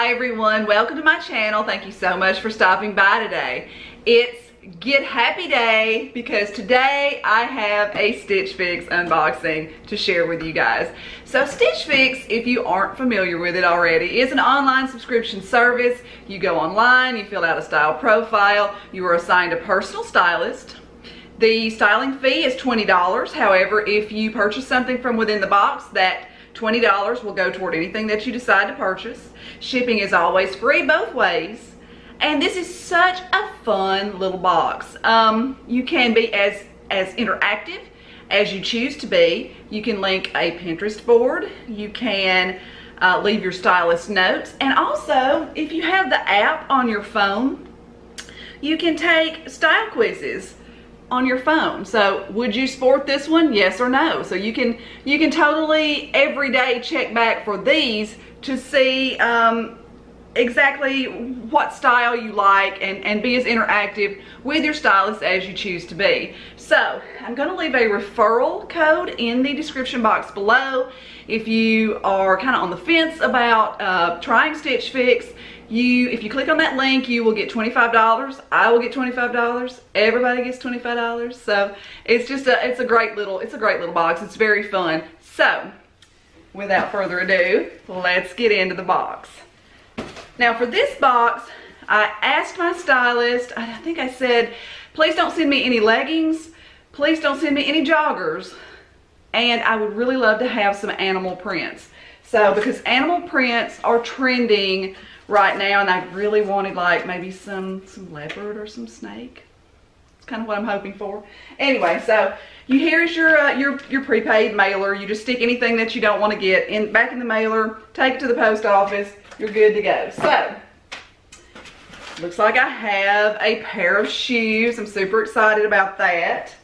Hi everyone, welcome to my channel. Thank you so much for stopping by today. It's Get Happy Day because today I have a Stitch Fix unboxing to share with you guys. So Stitch Fix, if you aren't familiar with it already, is an online subscription service. You go online, you fill out a style profile, you are assigned a personal stylist. The styling fee is $20. However, if you purchase something from within the box, that $20 will go toward anything that you decide to purchase. Shipping is always free both ways. And this is such a fun little box. You can be as interactive as you choose to be. You can link a Pinterest board. You can leave your stylist notes. And also, if you have the app on your phone, you can take style quizzes on your phone. So would you sport this one? Yes or no? So you can totally every day check back for these to see exactly what style you like and be as interactive with your stylist as you choose to be. So I'm going to leave a referral code in the description box below. If you are kind of on the fence about trying Stitch Fix, if you click on that link, you will get $25. I will get $25. Everybody gets $25. So it's a great little box. It's very fun. So without further ado, let's get into the box. Now for this box, I asked my stylist, I think I said, please don't send me any leggings, please don't send me any joggers, and I would really love to have some animal prints. So because animal prints are trending right now, and I really wanted like maybe some leopard or some snake. It's kind of what I'm hoping for. Anyway, so here's your prepaid mailer. You just stick anything that you don't want to get back in the mailer, take it to the post office, you're good to go. So looks like I have a pair of shoes. I'm super excited about that.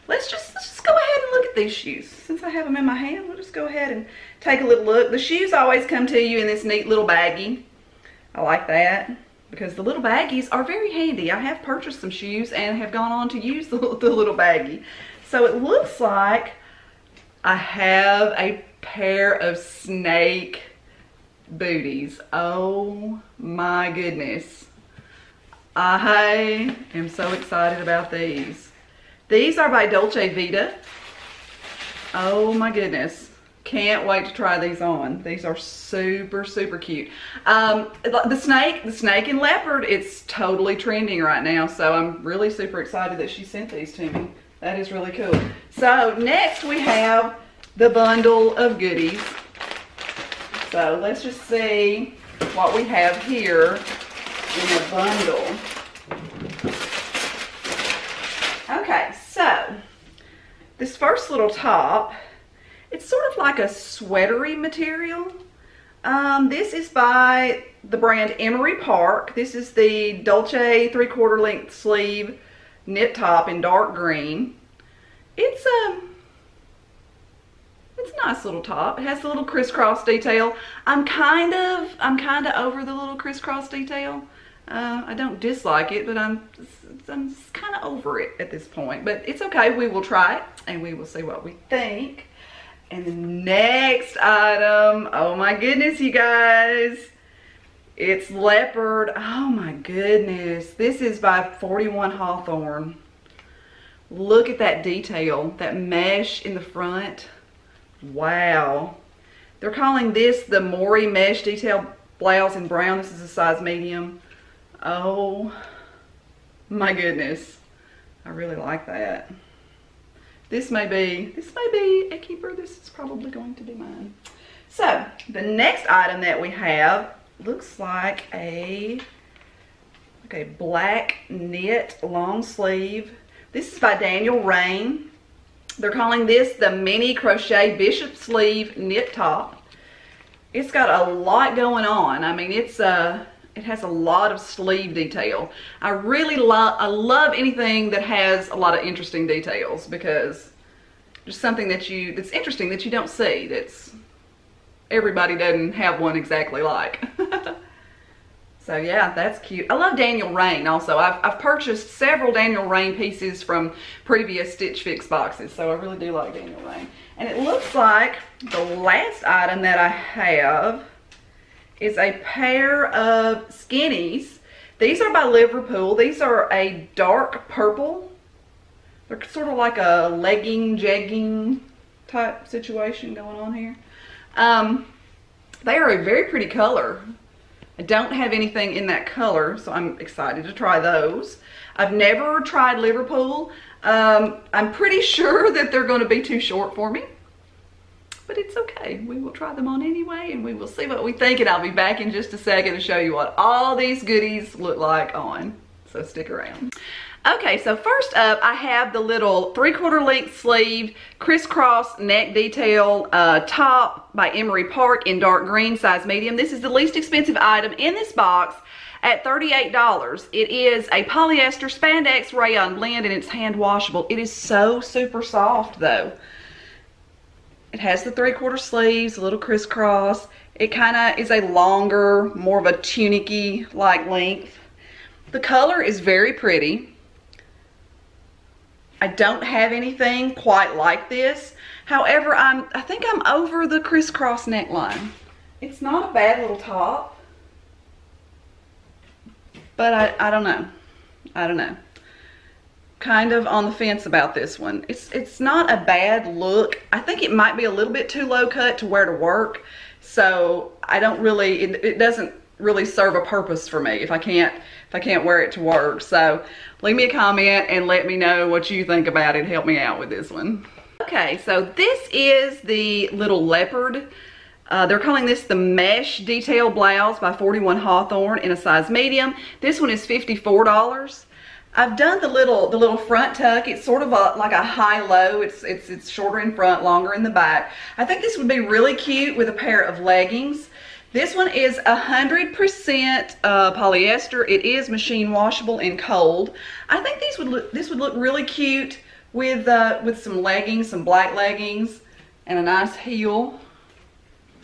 Let's just go ahead and look at these shoes. Since I have them in my hand, we'll just go ahead and take a little look. The shoes always come to you in this neat little baggie. I like that because the little baggies are very handy. I have purchased some shoes and have gone on to use the little baggie. So it looks like I have a pair of snake booties. Oh my goodness. I am so excited about these. These are by Dolce Vita. Oh my goodness. Can't wait to try these on. These are super, super cute. The snake and leopard, it's totally trending right now. So I'm really super excited that she sent these to me. That is really cool. So next we have the bundle of goodies. So let's just see what we have here in the bundle. Okay, so this first little top, it's sort of like a sweatery material. This is by the brand Emory Park. This is the Dolce 3/4 length sleeve knit top in dark green. It's a nice little top. It has the little crisscross detail. I'm kind of over the little crisscross detail. I don't dislike it, but I'm kind of over it at this point. But it's okay. We will try it and we will see what we think. And the next item, oh my goodness, you guys, it's leopard. Oh my goodness, this is by 41 Hawthorn. Look at that detail, that mesh in the front. Wow. They're calling this the Morie mesh detail blouse in brown. This is a size medium. Oh my goodness, I really like that. This may be a keeper. This is probably going to be mine. So the next item that we have looks like a black knit long sleeve. This is by Rainn. They're calling this the mini crochet bishop sleeve knit top. It's got a lot going on. I mean, it has a lot of sleeve detail. I love anything that has a lot of interesting details because there's something that's interesting that you don't see. Everybody doesn't have one exactly like. So yeah, that's cute. I love Rainn also. I've purchased several Rainn pieces from previous Stitch Fix boxes, so I really do like Rainn. And it looks like the last item that I have is a pair of skinnies. These are by Liverpool. These are a dark purple. They're sort of like a legging, jegging type situation going on here. They are a very pretty color. I don't have anything in that color, so I'm excited to try those. I've never tried Liverpool. I'm pretty sure that they're going to be too short for me, but it's okay. We will try them on anyway, and we will see what we think, and I'll be back in just a second to show you what all these goodies look like on, so stick around. Okay, so first up, I have the little 3/4 length sleeve crisscross neck detail top by Emory Park in dark green, size medium. This is the least expensive item in this box at $38. It is a polyester spandex rayon blend, and it's hand washable. It is so super soft though. It has the 3/4 sleeves, a little crisscross. It kind of is a longer, more of a tunic-y like length. The color is very pretty. I don't have anything quite like this. However, I think I'm over the crisscross neckline. It's not a bad little top, but I don't know. I don't know. Kind of on the fence about this one. It's not a bad look. I think it might be a little bit too low cut to wear to work, so I don't really, it doesn't really serve a purpose for me if I can't wear it to work. So leave me a comment and let me know what you think about it. Help me out with this one. Okay, so this is the little Leopard. They're calling this the mesh detail blouse by 41 Hawthorn in a size medium. This one is $54. I've done the little front tuck. It's sort of like a high-low. It's shorter in front, longer in the back. I think this would be really cute with a pair of leggings. This one is 100% polyester. It is machine washable in cold. I think this would look really cute with some leggings, some black leggings, and a nice heel.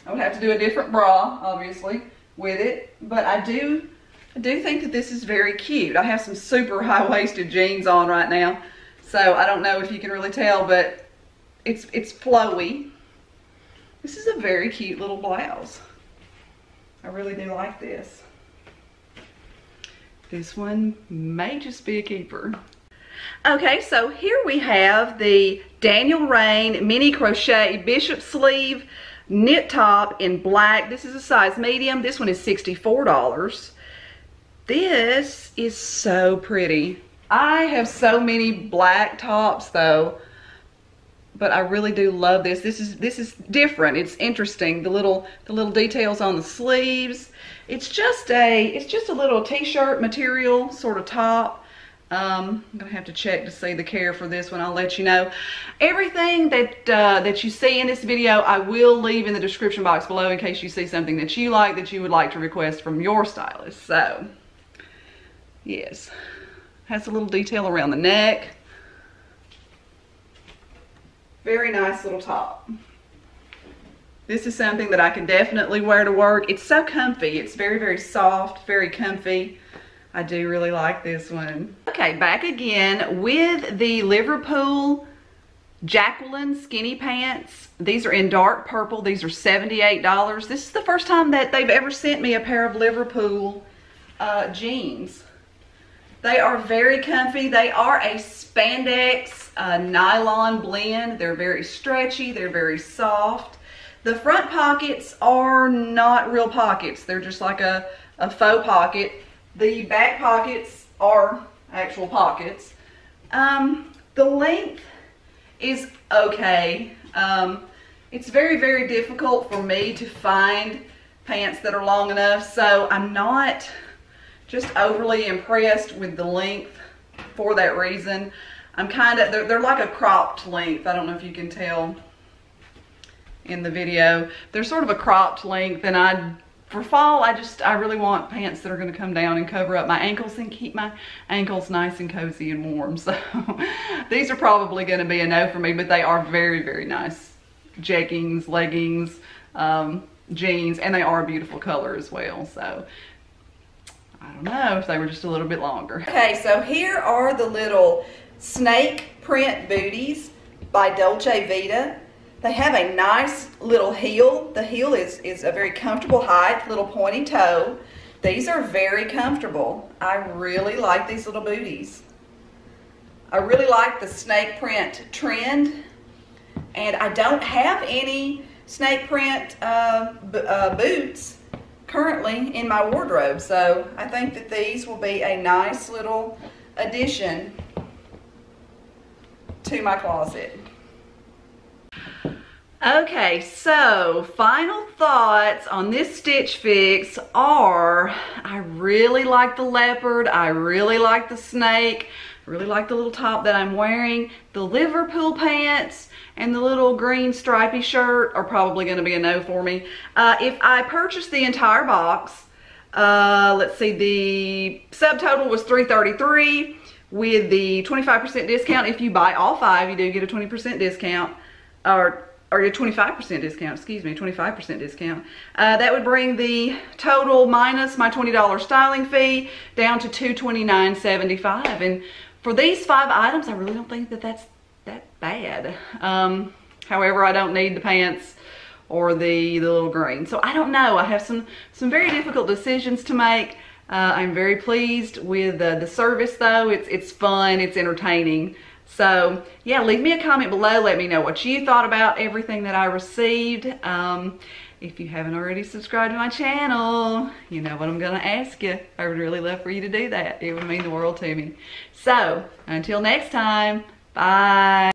I would have to do a different bra, obviously, with it, but I do think that this is very cute. I have some super high-waisted jeans on right now, so I don't know if you can really tell, but it's flowy. This is a very cute little blouse. I really do like this. This one may just be a keeper. Okay, so here we have the Daniel Rainn mini crochet bishop sleeve knit top in black. This is a size medium. This one is $64. This is so pretty. I have so many black tops though, but I really do love this. This is different. It's interesting. The little details on the sleeves. It's just a little t-shirt material sort of top. I'm gonna have to check to see the care for this one. I'll let you know. Everything that you see in this video, I will leave in the description box below in case you see something that you like that you would like to request from your stylist. So, yes, has a little detail around the neck. Very nice little top. This is something that I can definitely wear to work. It's so comfy. It's very, very soft, very comfy. I do really like this one. Okay, back again with the Liverpool Jacqueline skinny pants. These are in dark purple. These are $78. This is the first time that they've ever sent me a pair of Liverpool jeans. They are very comfy. They are a spandex nylon blend. They're very stretchy. They're very soft. The front pockets are not real pockets. They're just like a faux pocket. The back pockets are actual pockets. The length is okay. It's very, very difficult for me to find pants that are long enough, so I'm not just overly impressed with the length for that reason. I'm they're like a cropped length. I don't know if you can tell in the video. They're sort of a cropped length, and for fall, I really want pants that are going to come down and cover up my ankles and keep my ankles nice and cozy and warm. So these are probably going to be a no for me, but they are very, very nice jeggings, leggings, jeans, and they are a beautiful color as well. So I don't know if they were just a little bit longer. Okay, so here are the little snake print booties by Dolce Vita. They have a nice little heel. The heel is a very comfortable height, little pointy toe. These are very comfortable. I really like these little booties. I really like the snake print trend, and I don't have any snake print boots currently in my wardrobe, so I think that these will be a nice little addition to my closet. Okay, so final thoughts on this Stitch Fix are, I really like the leopard, I really like the snake, I really like the little top that I'm wearing. The Liverpool pants and the little green stripy shirt are probably going to be a no for me. If I purchased the entire box, let's see, the subtotal was $333 with the 25% discount. If you buy all 5, you do get a 20% discount, or a 25% discount, excuse me, 25% discount. That would bring the total minus my $20 styling fee down to $229.75. And for these 5 items, I really don't think that that's that bad. However, I don't need the pants or the little green. So I don't know. I have some very difficult decisions to make. I'm very pleased with the service though. It's fun, it's entertaining. So yeah, leave me a comment below. Let me know what you thought about everything that I received. If you haven't already subscribed to my channel, you know what I'm gonna ask you. I would really love for you to do that. It would mean the world to me. So until next time, bye.